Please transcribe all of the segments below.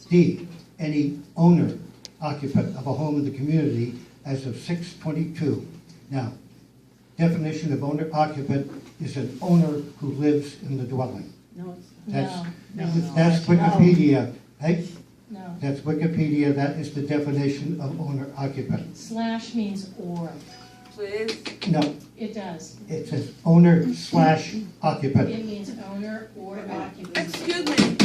D, any owner, occupant of a home in the community as of 6/22. Now, definition of owner occupant is an owner who lives in the dwelling. No, That's, no, that's Wikipedia. Hey, no. that's Wikipedia. That is the definition of owner occupant. Slash means or. Please. No, It does. it says owner slash occupant. It means owner or occupant. Excuse me.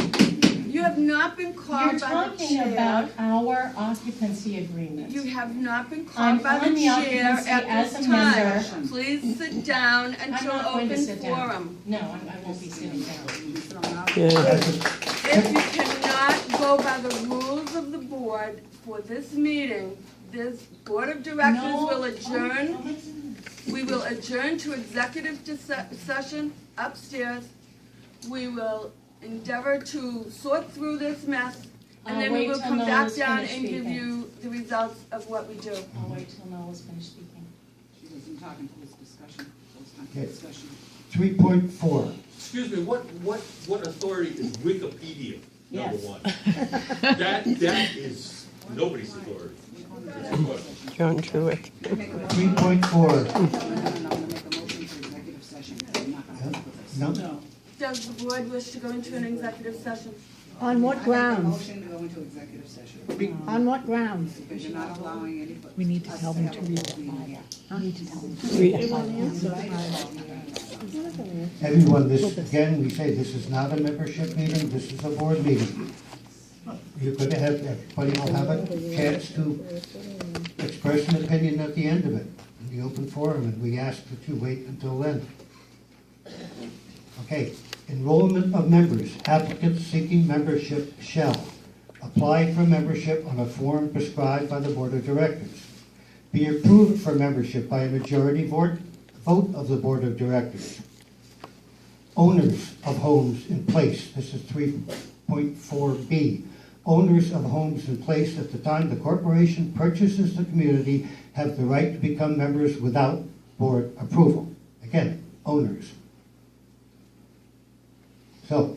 You have not been You're called by the talking chair. about our occupancy agreement. You have not been I'm called by on the the chair occupancy at as this a member. time. Please sit down I'm until not going to open sit down. forum. No, I won't be sitting down. That's If you cannot go by the rules of the board for this meeting, this board of directors No. will adjourn. We will adjourn to executive session upstairs. We will endeavor to sort through this mess, and I'll then we wait will till come back Nola's down finished and give speaking. you the results of what we do. I'll wait till Nola's finished speaking. She doesn't talk until it's discussion. It's not Okay. discussion. 3.4. Excuse me, what authority is Wikipedia, number Yes. one? That is nobody's authority. John Truitt. 3.4. No, I'm gonna make a motion for executive session. I'm not gonna Yeah. put this. No, Does the board wish to go into an executive session? On what I make a grounds? motion to go into executive session. On what grounds? Because you're not allowing anybody. We need to tell them to read it. everyone, this, again, we say this is not a membership meeting, this is a board meeting. You're going to have, everybody will have a chance to express an opinion at the end of it, in the open forum, and we ask that you wait until then. Okay, enrollment of members. Applicants seeking membership shall apply for membership on a form prescribed by the Board of Directors. Be approved for membership by a majority vote of the Board of Directors. Owners of homes in place, this is 3.4B. Owners of homes in place at the time the corporation purchases the community have the right to become members without board approval. Again, owners. So.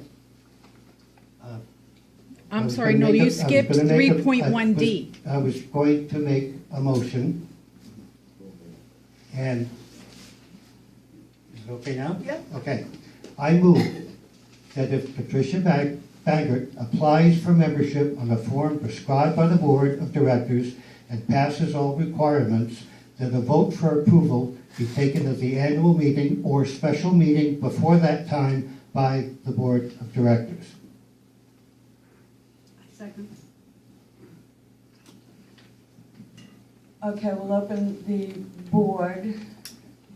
I'm sorry, no, you skipped 3.1D. I was going to make a motion. And, is it okay now? Yeah. Okay. I move that if Patricia Baggert applies for membership on a form prescribed by the Board of Directors and passes all requirements, that a vote for approval be taken at the annual meeting or special meeting before that time by the Board of Directors. Second. Okay, we'll open the board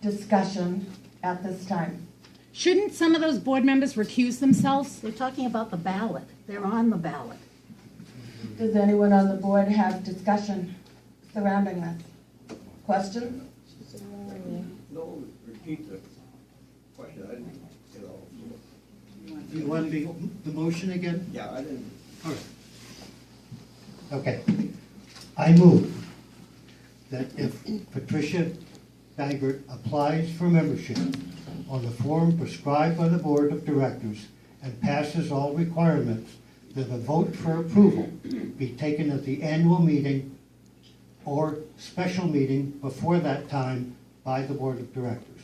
discussion at this time. Shouldn't some of those board members recuse themselves? They're talking about the ballot. They're on the ballot. Does anyone on the board have discussion surrounding this? Questions? No, repeat the question, I didn't get all. Do you want the motion again? Yeah, I didn't. All right. Okay. I move that if Patricia Baggert applies for membership on the form prescribed by the Board of Directors and passes all requirements, that a vote for approval be taken at the annual meeting or special meeting before that time by the Board of Directors.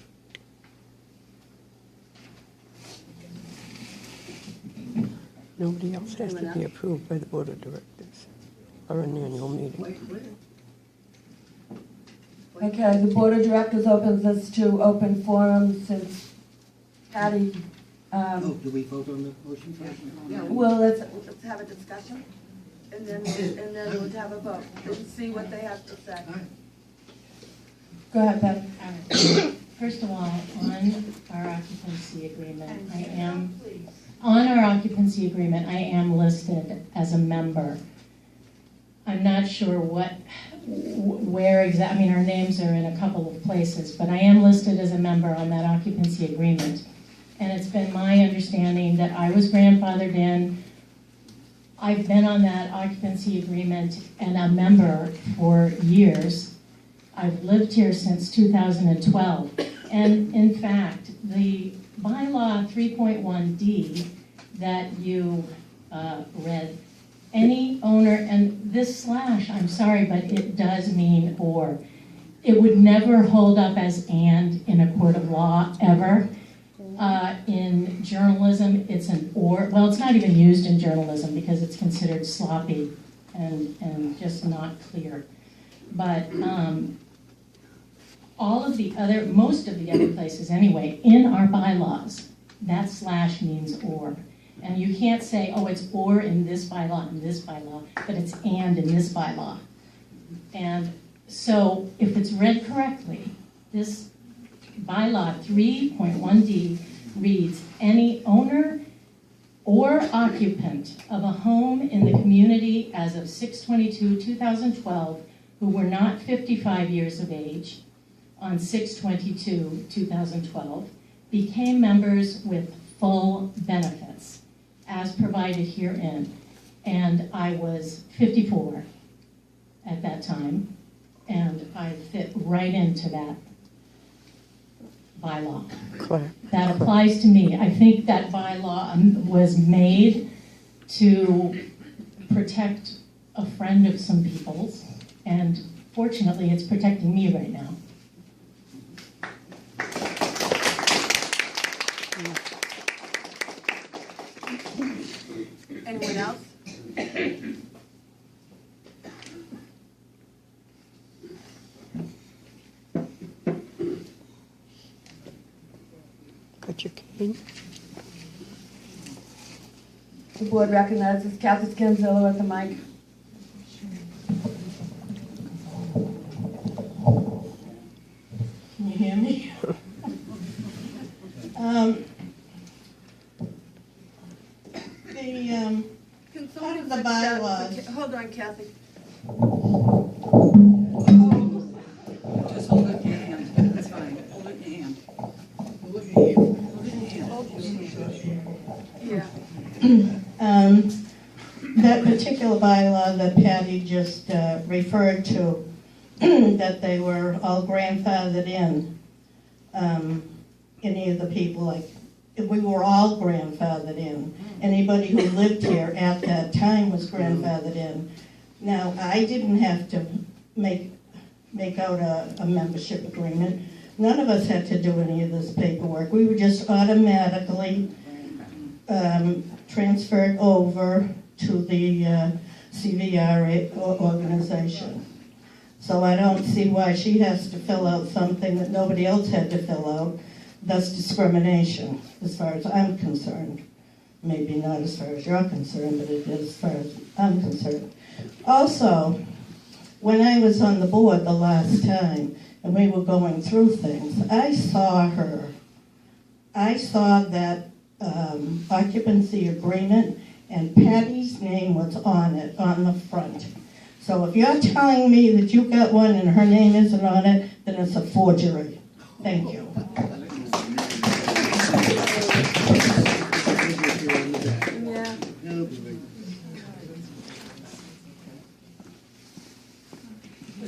Nobody else has to be approved by the Board of Directors or an annual meeting. Okay, the board of directors opens this to open forum since Patty, Do we vote on the motion first? well, let's have a discussion and then we'll have a vote and see what they have to say. All right. Go ahead, Patty. All right. First of all, on our occupancy agreement, I am listed as a member. I'm not sure where exactly, I mean, our names are in a couple of places, but I am listed as a member on that occupancy agreement. And it's been my understanding that I was grandfathered in. I've been on that occupancy agreement and a member for years. I've lived here since 2012. And in fact, the bylaw 3.1D that you read any owner, and this slash, I'm sorry, but it does mean or. It would never hold up as and in a court of law, ever. In journalism, it's an or. Well, it's not even used in journalism because it's considered sloppy and just not clear. But most of the other places anyway, in our bylaws, that slash means or. And you can't say, oh, it's or in this bylaw and this bylaw, but it's and in this bylaw. And so if it's read correctly, this bylaw 3.1D reads, any owner or occupant of a home in the community as of 6/22/2012 who were not 55 years of age on 6/22/2012 became members with full benefits as provided herein. And I was 54 at that time, and I fit right into that bylaw. Claire. That applies to me. I think that bylaw was made to protect a friend of some people's, and fortunately, it's protecting me right now. Anyone else? Got your cane? The board recognizes Kathy Scanzillo at the mic. Can you hear me? Can Part someone of the fix that? bylaws. Hold on, Kathy. Just hold up your hand, that's fine. Hold up your hand. Hold up your hand. Hold up your hand. Yeah. That particular bylaw that Patty just referred to, that they were all grandfathered in, any of the people, like, we were all grandfathered in. Anybody who lived here at that time was grandfathered in. Now, I didn't have to make out a membership agreement. None of us had to do any of this paperwork. We were just automatically transferred over to the CVR organization. So I don't see why she has to fill out something that nobody else had to fill out. That's discrimination, as far as I'm concerned. Maybe not as far as you're concerned, but it is as far as I'm concerned. Also, when I was on the board the last time, and we were going through things, I saw her. I saw that occupancy agreement, and Patty's name was on it, on the front. So if you're telling me that you got one and her name isn't on it, then it's a forgery. Thank you. Yeah.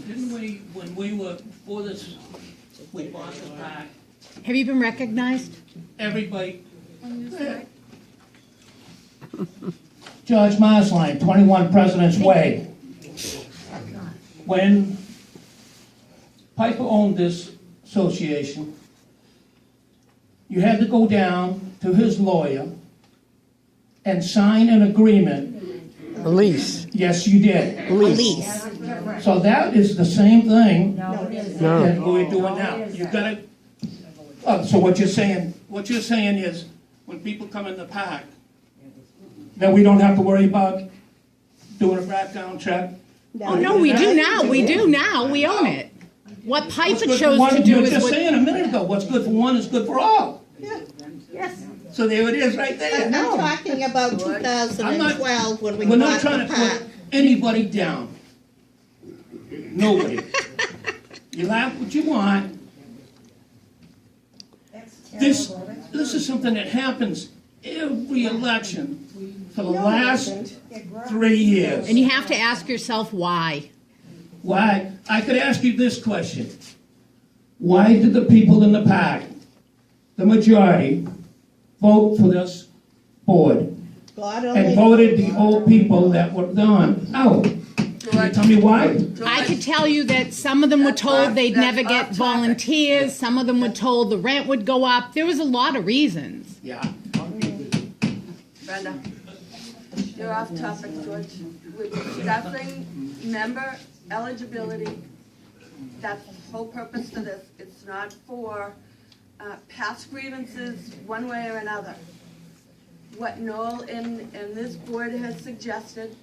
Didn't we, when we were, before this, we bought the park, Have you been recognized? everybody, On this side. George Marsline, 21 President's Way. When Piper owned this association, you had to go down to his lawyer and sign an agreement. A lease. Yes, you did. Lease. So that is the same thing No. that we're doing now. You gotta, so what you're saying is, when people come in the park, that we don't have to worry about doing a background check? Oh, no, we do now. We do now. We own it. What What's Piper good for chose one, to you do were is just what. saying a minute ago, what's good for one is good for all. Yes. So there it is right there. I'm talking about 2012 when we We're not bought trying the to park. put anybody down. Nobody. You laugh what you want. This is something that happens every election for the last 3 years. And you have to ask yourself why. Why? I could ask you this question. Why did the people in the park, the majority, vote for this board? God and only voted knows. the old people that were gone out. Can you tell me why? I could tell you that some of them were That's told off- they'd that's never off get topic. volunteers, some of them were told the rent would go up. There was a lot of reasons. Yeah. Brenda, you're off topic, George. We're discussing member eligibility. That's the whole purpose for this. It's not for past grievances, one way or another. What Noel and this board has suggested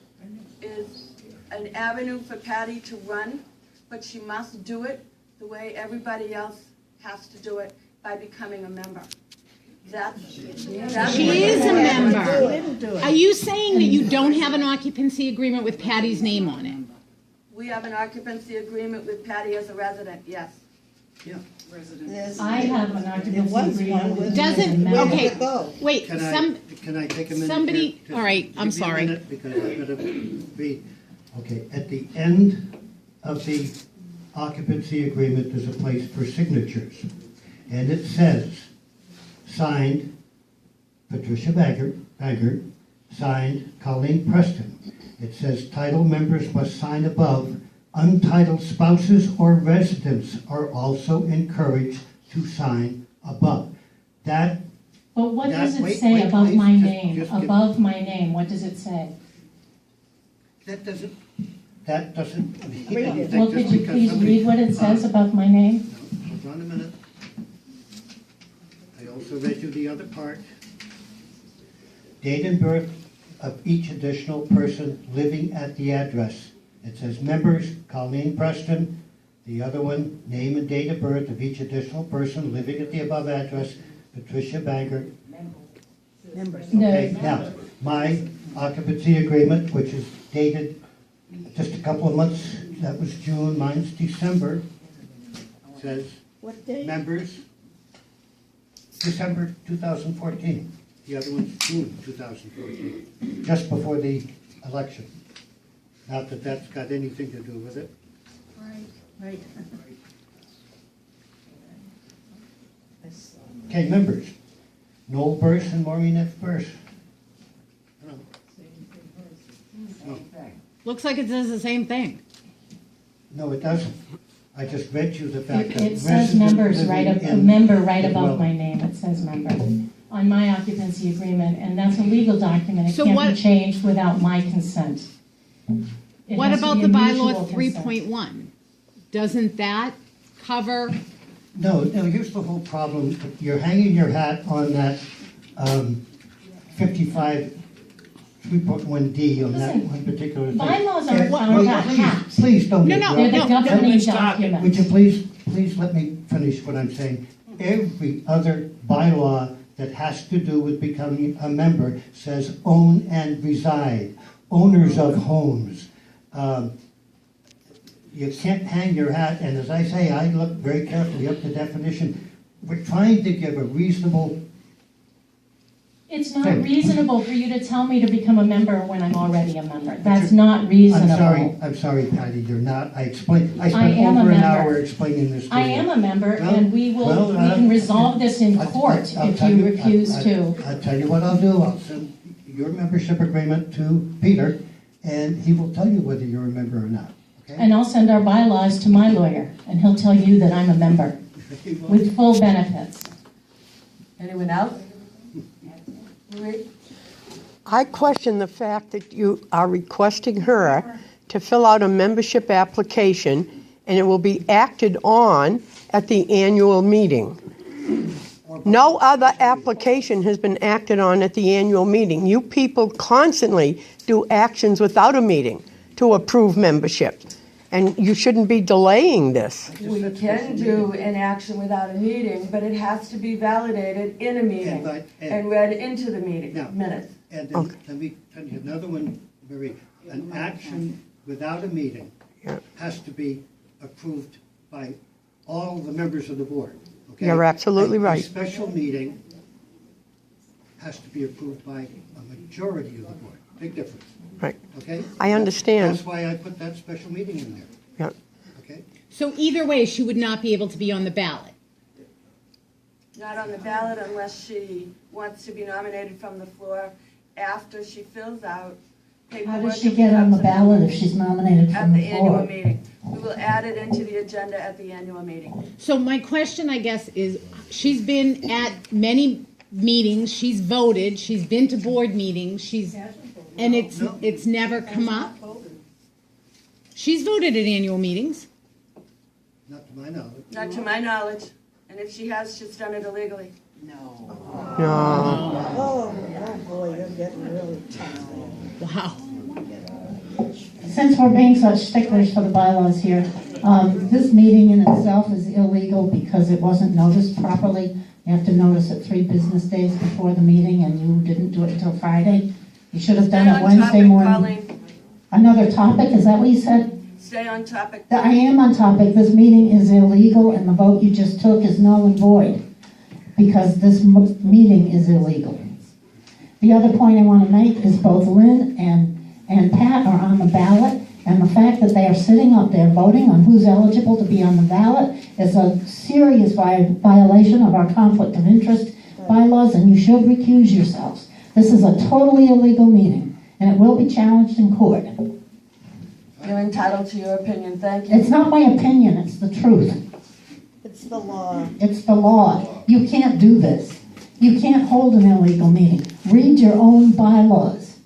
is an avenue for Patty to run, but she must do it the way everybody else has to do it, by becoming a member. That's She is a member. Didn't do it. Are you saying that you don't have an occupancy agreement with Patty's name on it? We have an occupancy agreement with Patty as a resident, yes. There's- I have an There occupancy was one agreement with. with. Doesn't, Where did okay, it go? wait, Can I take a minute? somebody- here? Just all right, I'm give me a sorry. minute, because I'm gonna read. Okay, at the end of the occupancy agreement, there's a place for signatures. And it says, signed Patricia Baggert, signed Colleen Preston. It says title members must sign above. Untitled spouses or residents are also encouraged to sign above. That, But what does it Wait, say wait, above please, my just- name? just give- Above my name, what does it say? that doesn't. Read it. Well, could you please read what it says above my name? Hold on a minute. I also read you the other part. Date and birth of each additional person living at the address. It says members, Colleen Preston. The other one, name and date of birth of each additional person living at the above address, Patricia Baggert. Okay, now, my occupancy agreement, which is dated just a couple of months, that was June, mine's December, says What day? members, December 2014. The other one's June 2014, just before the election. Not that that's got anything to do with it. Right. Okay, members, Noel Burse and Maureen F. Burse. Looks like it says the same thing. No, it doesn't. I just read you the fact that It says resident members right, living a in member right the above my dwelling. name, it says member, on my occupancy agreement, and that's a legal document, it So can't what- be changed without my consent. It What has to about be the a bylaw mutual consent. 3.1? Doesn't that cover? No, here's the whole problem. You're hanging your hat on that 55 3.1D on that Listen, one particular thing. bylaws aren't Yeah, found wait, by please- hats. Please don't No, interrupt. no, They're the governing Let's talk. Would you documents. please let me finish what I'm saying? Every other bylaw that has to do with becoming a member says own and reside, owners of homes. You can't hang your hat, and as I say, I look very carefully up the definition. We're trying to give a reasonable, It's not Okay. reasonable for you to tell me to become a member when I'm already a member. That's not reasonable. I'm sorry, Patty, you're not. I spent am a over an member. hour explaining this to you. I am a member, Well, and we can resolve this in court I'll if tell you refuse I- to. I'll tell you what I'll do. I'll send your membership agreement to Peter, and he will tell you whether you're a member or not, okay? And I'll send our bylaws to my lawyer, and he'll tell you that I'm a member He will. with full benefits. Anyone else? Marie? I question the fact that you are requesting her to fill out a membership application, and it will be acted on at the annual meeting. No other application has been acted on at the annual meeting. You people constantly do actions without a meeting to approve membership, and you shouldn't be delaying this. We can do an action without a meeting, but it has to be validated in a meeting and read into the meeting Now- minutes. And then, let me tell you another one, Marie. An action without a meeting Yeah. has to be approved by all the members of the board, okay? You're absolutely A right. special meeting has to be approved by a majority of the board. Big difference, Right. okay? I understand. That's why I put that special meeting in there, Yeah. okay? So either way, she would not be able to be on the ballot. Not on the ballot unless she wants to be nominated from the floor after she fills out How paperwork. does she get on the ballot if she's nominated At from the the annual floor? meeting. We will add it into the agenda at the annual meeting. So my question, I guess, is she's been at many meetings, she's voted, she's been to board meetings, and it's never come up? She's voted at annual meetings. Not to my knowledge. Not to my knowledge. And if she has, she's done it illegally. No. Oh boy, you're getting really tough. Wow. Since we're being such sticklers for the bylaws here, this meeting in itself is illegal because it wasn't noticed properly. You have to notice it 3 business days before the meeting, and you didn't do it until Friday. You should have done Stay it on Wednesday topic, morning. Colleen. Another topic, is that what you said? Stay on topic. I am on topic. This meeting is illegal, and the vote you just took is null and void because this meeting is illegal. The other point I want to make is both Lynn and Pat are on the ballot, and the fact that they are sitting up there voting on who's eligible to be on the ballot is a serious violation of our conflict of interest bylaws, and you should recuse yourselves. This is a totally illegal meeting, and it will be challenged in court. You're entitled to your opinion, thank you. It's not my opinion, it's the truth. It's the law. It's the law. You can't do this. You can't hold an illegal meeting. Read your own bylaws.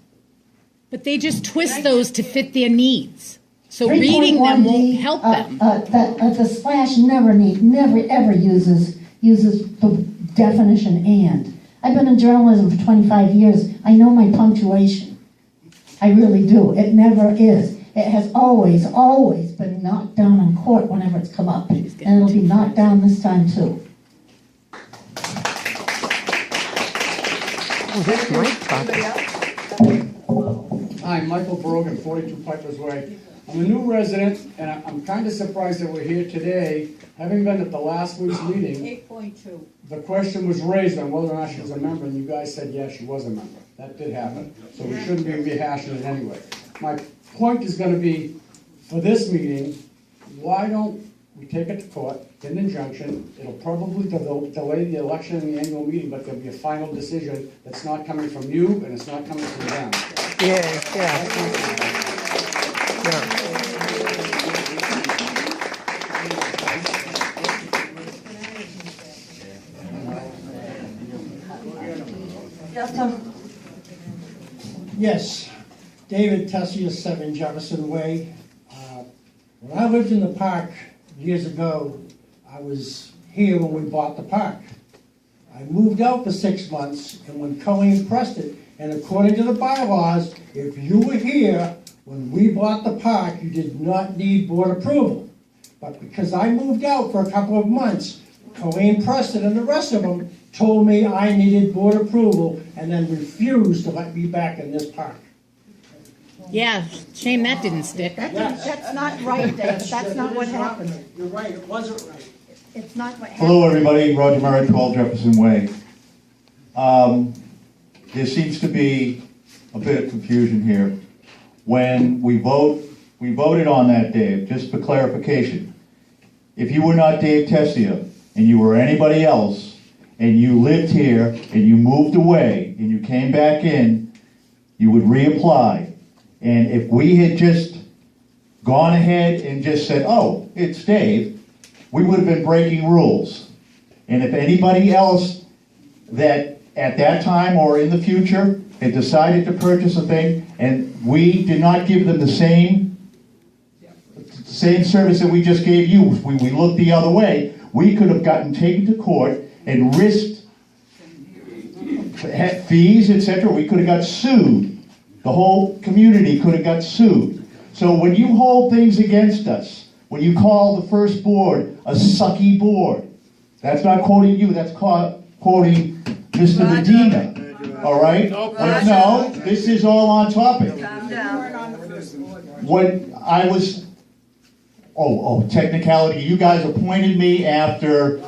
But they just twist those to fit their needs. So reading them won't help them. The slash never ever uses the definition and. I've been in journalism for 25 years. I know my punctuation. I really do. It never is. It has always been knocked down in court whenever it's come up. And it'll be knocked down this time too. Hi, Michael Brogan, 42 Piper's Way. I'm a new resident, and I'm kind of surprised that we're here today, having been at the last week's meeting. 8.2. The question was raised on whether or not she was a member, and you guys said yes, she was a member. That did happen, so we shouldn't be rehashing it anyway. My point is going to be, for this meeting, why don't we take it to court, get an injunction? It'll probably delay the election and the annual meeting, but there'll be a final decision that's not coming from you, and it's not coming from them. Yeah. Yes, Tom? Yes, David Tessier, 7 Jefferson Way. When I lived in the park years ago, I was here when we bought the park. I moved out for 6 months, and when Colleen pressed it, and according to the bylaws, if you were here when we bought the park, you did not need board approval. But because I moved out for a couple of months, Colleen Preston and the rest of them told me I needed board approval and then refused to let me back in this park. Yeah, shame that didn't stick. That's not right, Dave. That's not what happened. You're right, it wasn't right. It's not what happened. Hello, everybody. Roger Murray, 12 Jefferson Way. There seems to be a bit of confusion here. When we voted on that, Dave, just for clarification. If you were not Dave Tessier and you were anybody else and you lived here and you moved away and you came back in, you would reapply. And if we had just gone ahead and just said, oh, it's Dave, we would have been breaking rules. And if anybody else that at that time or in the future had decided to purchase a thing and we did not give them the same service that we just gave you, we looked the other way, we could have gotten taken to court and risked fees, etc. We could have got sued. The whole community could have got sued. So when you hold things against us, when you call the first board a sucky board, that's not quoting you, that's quoting Mr. Medina, all right? But no, this is all on topic. Calm down. When I was, technicality, you guys appointed me after,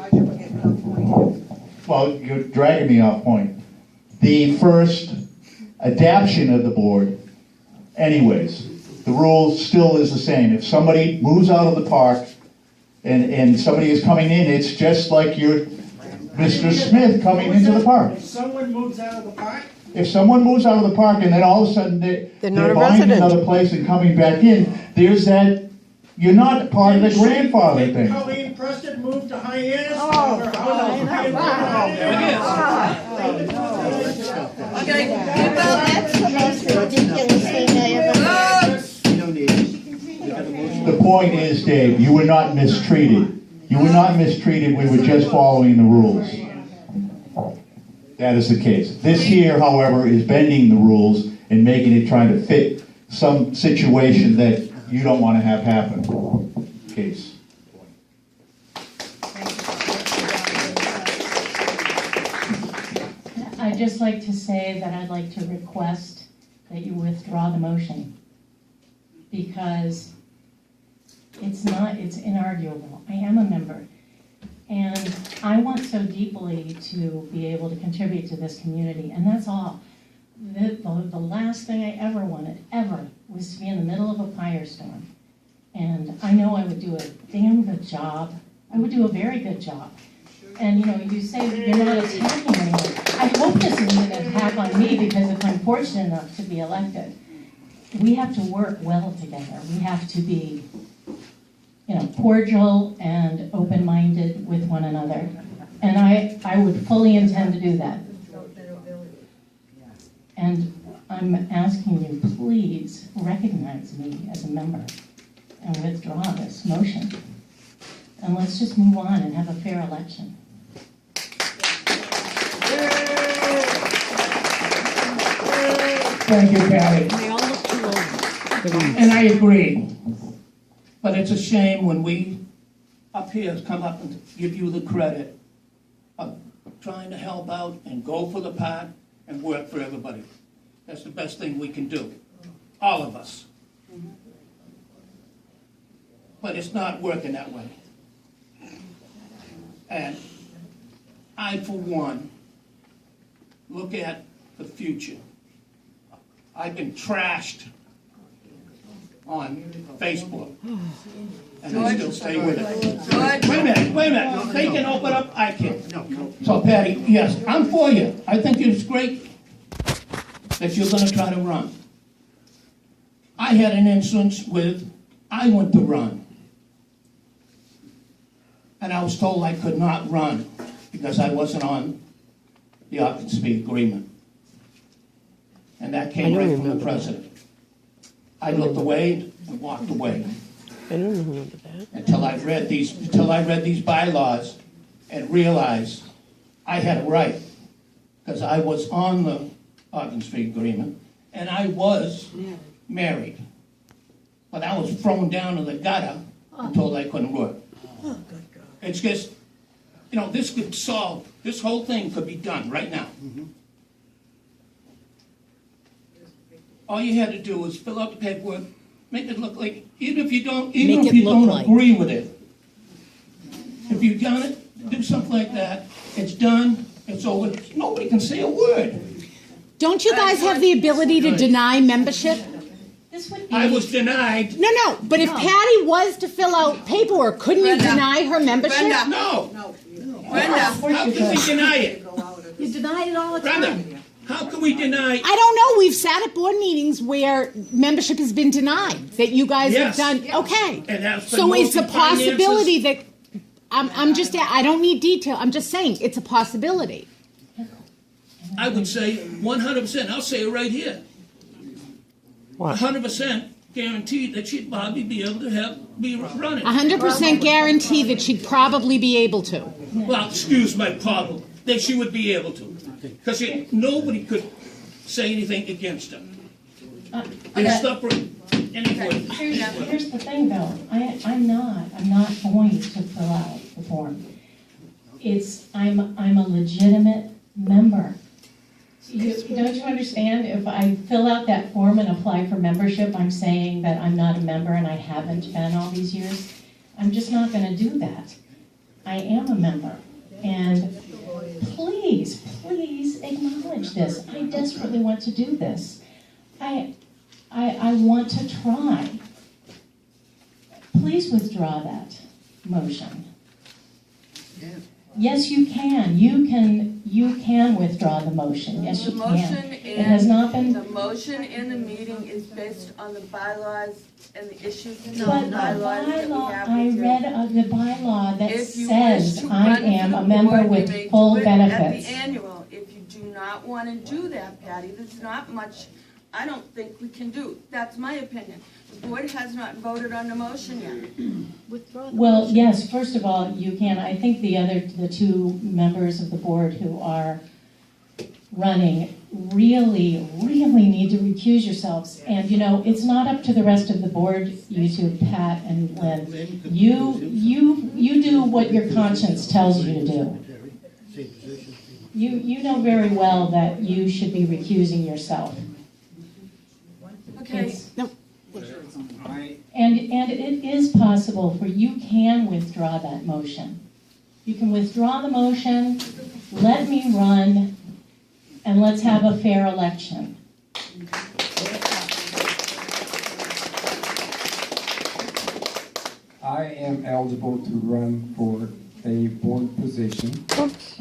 well, you're dragging me off point. The first adaption of the board, anyways, the rule still is the same. If somebody moves out of the park and somebody is coming in, it's just like you're Mr. Smith coming into the park. If someone moves out of the park, If someone moves out of the park and then all of a sudden They're not they're a buying resident. another place and coming back in, there's that, you're not part of the grandfather thing. Colleen Preston moved to Hyannis. Okay, that's the most ridiculous thing I ever The point is, Dave, you were not mistreated. You were not mistreated, we were just following the rules. That is the case. This here, however, is bending the rules and making it, trying to fit some situation that you don't want to have happen. Case. I'd just like to say that I'd like to request that you withdraw the motion, because it's inarguable. I am a member, and I want so deeply to be able to contribute to this community, and that's all. The last thing I ever wanted, ever, was to be in the middle of a firestorm. And I know I would do a damn good job. I would do a very good job. And you say you're not attacking anyone. I hope this isn't an attack on me, because if I'm fortunate enough to be elected, we have to work well together. We have to be, cordial and open-minded with one another. And I would fully intend to do that. And I'm asking you, please recognize me as a member and withdraw this motion. And let's just move on and have a fair election. Thank you, Patty. And I agree. But it's a shame when we up here come up and give you the credit of trying to help out and go for the park and work for everybody. That's the best thing we can do, all of us. But it's not working that way. And I, for one, look at the future. I've been trashed on Facebook, and I still stay with it. Wait a minute. They can open up, I can't. So Patty, yes, I'm for you. I think it's great that you're gonna try to run. I had an instance I went to run. And I was told I could not run because I wasn't on the occupancy agreement. And that came right from the president. I looked away and walked away. I don't remember that. Until I read these bylaws and realized I had a right, because I was on the occupancy agreement and I was married. But I was thrown down to the gutter and told I couldn't work. It's just, this could solve, this whole thing could be done right now. All you had to do was fill out the paperwork, make it look like, even if you don't agree with it. If you've done it, do something like that. It's done, it's over. Nobody can say a word. Don't you guys have the ability to deny membership? I was denied. No, but if Patty was to fill out paperwork, couldn't you deny her membership? Brenda. No. Brenda. How can we deny it? You deny it all the time. Brenda, how can we deny? I don't know. We've sat at board meetings where membership has been denied, that you guys have done. Okay. And that's So it's a finances. possibility that, I don't need detail. I'm just saying, it's a possibility. I would say 100%. I'll say it right here. 100% guaranteed that she'd probably be able to be running. 100% guarantee that she'd probably be able to. Well, excuse my problem, that she would be able to. Because nobody could say anything against her. And stop her anyway. Here's the thing, though. I'm not going to fill out the form. I'm a legitimate member. Don't you understand? If I fill out that form and apply for membership, I'm saying that I'm not a member and I haven't been all these years. I'm just not going to do that. I am a member. And please acknowledge this. I desperately want to do this. I want to try. Please withdraw that motion. Yes, you can. You can withdraw the motion. Yes, The you motion can. It has not been. the motion in the meeting is based on the bylaws and the issues in the But the bylaws that we bylaw, have I with you. read the bylaw that If you says wish to I run for am the a member board, we with may full do it benefits. At the annual, if you do not want to do that, Patty, there's not much, I don't think we can do. That's my opinion. The board has not voted on the motion yet. Well, yes, first of all, you can. I think the two members of the board who are running really, really need to recuse yourselves. And, you know, it's not up to the rest of the board, you two, Pat and Lynn. You do what your conscience tells you to do. You know very well that you should be recusing yourself. Okay. And it is possible for, you can withdraw that motion. You can withdraw the motion, let me run, and let's have a fair election. I am eligible to run for a board position. Oops.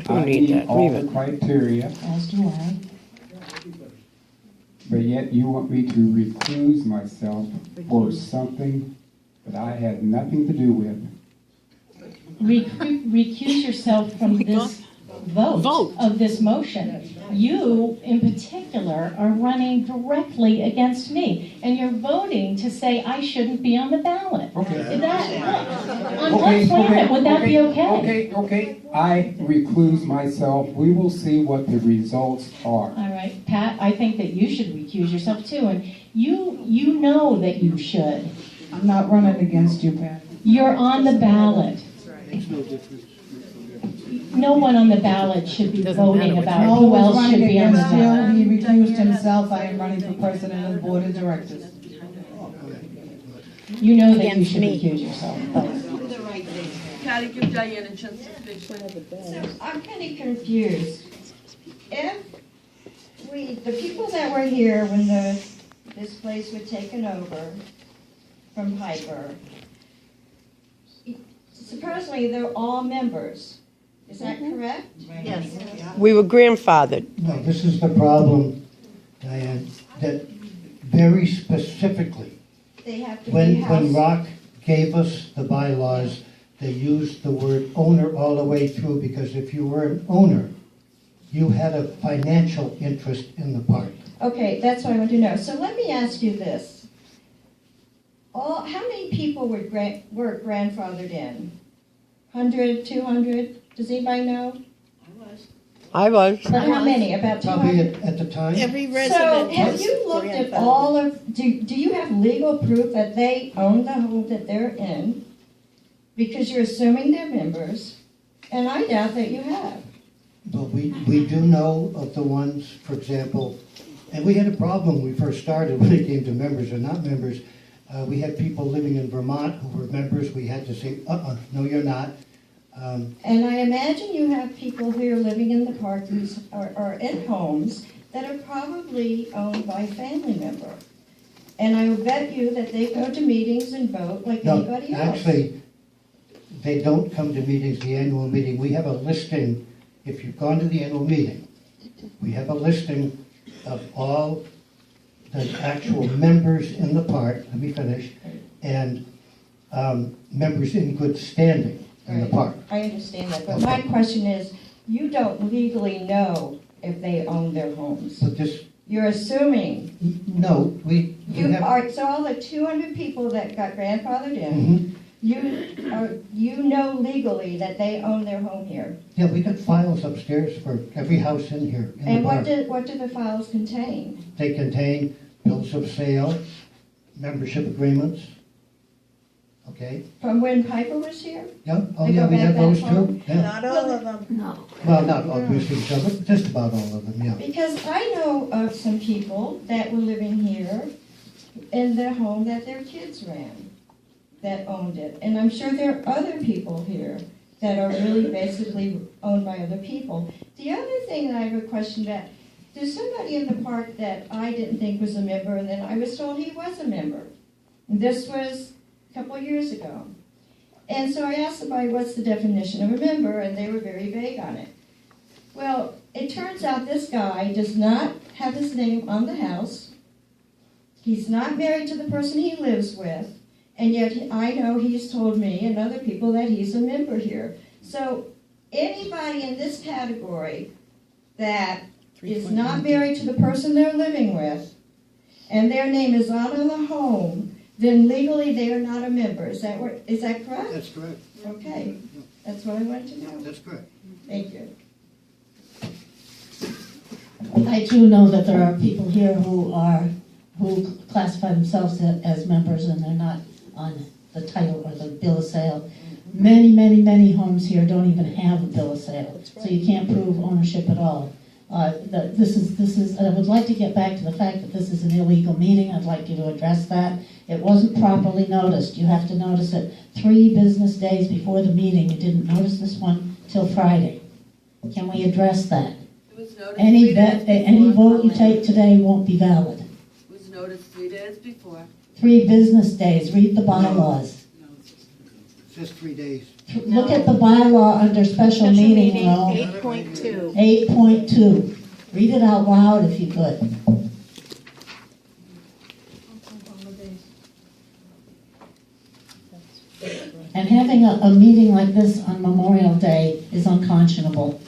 I meet all the criteria, As do I. but yet you want me to recuse myself for something that I had nothing to do with. Recuse yourself from this vote of this motion. You, in particular, are running directly against me, and you're voting to say I shouldn't be on the ballot. On what planet would that be okay? Okay. I recluse myself. We will see what the results are. All right, Pat, I think that you should recuse yourself too, and you know that you should. I'm not running against you, Pat. You're on the ballot. No one on the ballot should be voting about who else should be on the ballot. He recused himself. I am running for president of the board of directors. You know that you should recuse yourself. Patty, give Diane a chance to speak. So I'm kind of confused. If the people that were here when this place was taken over from Piper, supposedly they're all members. Is that correct? Yes. We were grandfathered. No, this is the problem, Diane, that very specifically, They have to be when house. Rock gave us the bylaws, they used the word owner all the way through, because if you were an owner, you had a financial interest in the park. Okay, that's what I want to know. So let me ask you this. How many people were grandfathered in? 100, 200? Does anybody know? I was. Or how many? About 200? Probably at the time. So have you looked at all of, do you have legal proof that they own the home that they're in? Because you're assuming they're members, and I doubt that you have. But we do know of the ones, for example, and we had a problem when we first started when it came to members or not members. We had people living in Vermont who were members. We had to say, no, you're not. And I imagine you have people here living in the park who are in homes that are probably owned by a family member. And I will bet you that they go to meetings and vote like anybody else. Actually, they don't come to meetings, the annual meeting. We have a listing, if you've gone to the annual meeting, we have a listing of all the actual members in the park, let me finish, and members in good standing in the park. I understand that, but my question is, you don't legally know if they own their homes. But this, You're assuming. no, we have. So all the 200 people that got grandfathered in, you know legally that they own their home here. Yeah, we got files upstairs for every house in here. In And the park. what do the files contain? They contain bills of sale, membership agreements, okay? From when Piper was here? Yeah, oh They yeah, go we back have that those far? too. Yeah. Not all of them. No. Well, not obviously some, but just about all of them, yeah. Because I know of some people that were living here in their home that their kids ran, that owned it. And I'm sure there are other people here that are really basically owned by other people. The other thing that I have a question about, there's somebody in the park that I didn't think was a member, and then I was told he was a member. And this was a couple of years ago. And so I asked somebody, what's the definition of a member? And they were very vague on it. Well, it turns out this guy does not have his name on the house. He's not married to the person he lives with. And yet I know he's told me and other people that he's a member here. So anybody in this category that is not married to the person they're living with and their name is not on the home, then legally they are not a member. Is that correct? That's correct. Okay. That's what I wanted to know. That's correct. Thank you. I do know that there are people here who classify themselves as members and they're not on the title or the bill of sale. Many, many, many homes here don't even have a bill of sale, so you can't prove ownership at all. This is. I would like to get back to the fact that this is an illegal meeting. I'd like you to address that. It wasn't properly noticed. You have to notice it 3 business days before the meeting. You didn't notice this one till Friday. Can we address that? Any vote you take today won't be valid. It was noticed 3 days before. 3 business days. Read the bylaws. Just 3 days. Look at the bylaw under special meeting, Ro. 8.2. 8.2. Read it out loud if you could. And having a meeting like this on Memorial Day is unconscionable.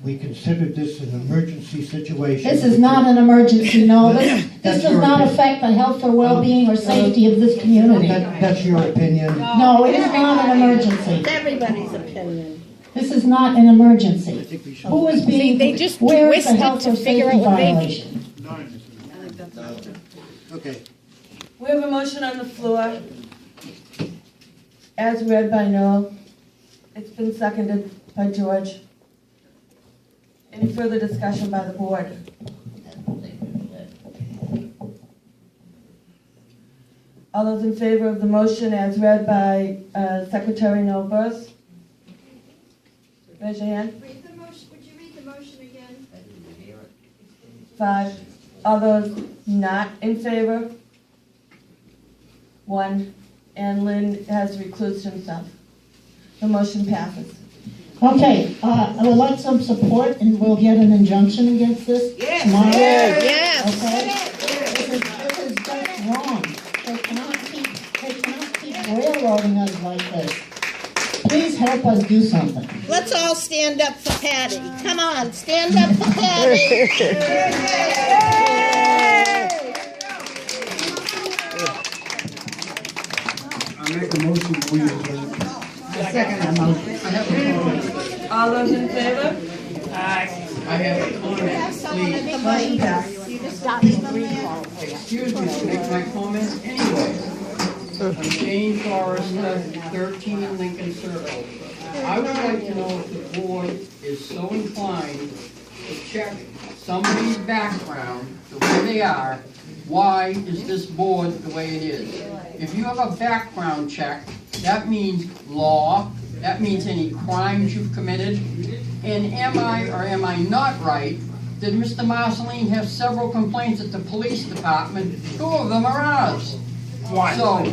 We considered this an emergency situation. This is not an emergency, no. This does not affect the health or well-being or safety of this community. That's your opinion. No, it is not an emergency. It's everybody's opinion. This is not an emergency. Who is being, They just where is the twisted health to or figure safety out what they violation? Okay. We have a motion on the floor, as read by Noel. It's been seconded by George. Any further discussion by the board? All those in favor of the motion as read by Secretary Noel Burst? Raise your hand. Would you read the motion again? 5. All those not in favor? 1. And Lynn has reclused himself. The motion passes. Okay, I would like some support, and we'll get an injunction against this tomorrow. Yes. Okay? This is just wrong. They cannot keep railroading us like this. Please help us do something. Let's all stand up for Patty. Come on, stand up for Patty. I make a motion, we adjourn. Second motion. All those in favor? I have a comment, Motion passed. Excuse me, I'll make my comment anyway. I'm Jane Forrester, 13 Lincoln Circle. I would like to know if the board is so inclined to check somebody's background, the way they are, why is this board the way it is? If you have a background check, that means law, that means any crimes you've committed, and am I or am I not right? Did Mr. Marceline have several complaints at the police department? 2 of them are ours. One. So,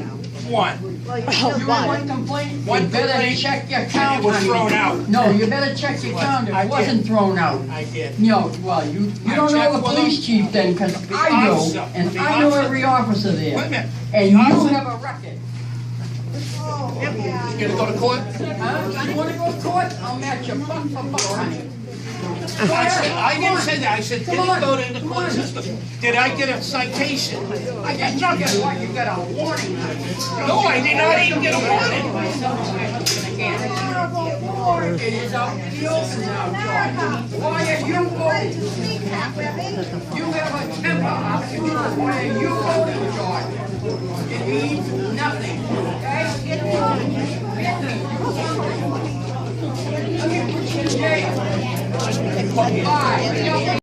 One. you had one complaint? One You better complaint, check your and count. it was honey. thrown out. No, you better check your count. I It wasn't did. thrown out. I did. No, well, you I don't know checked the with police them. chief then, because The I officer. do, and The I know officer. every officer there. Wait a minute. And The you officer. have a record. You gonna go to court? Huh? You wanna go to court? I'll match you buck for buck, honey. I didn't say that. I said, did Come it on. go to the Come court on. system? Did I get a citation? I guess you get what? You got a warning. No, I did not even get a warning. It is out in the open now, George. Why are you voting? You have a temper, why are you voting, George? It means nothing, okay? It means nothing. Let me put you in jail. Why?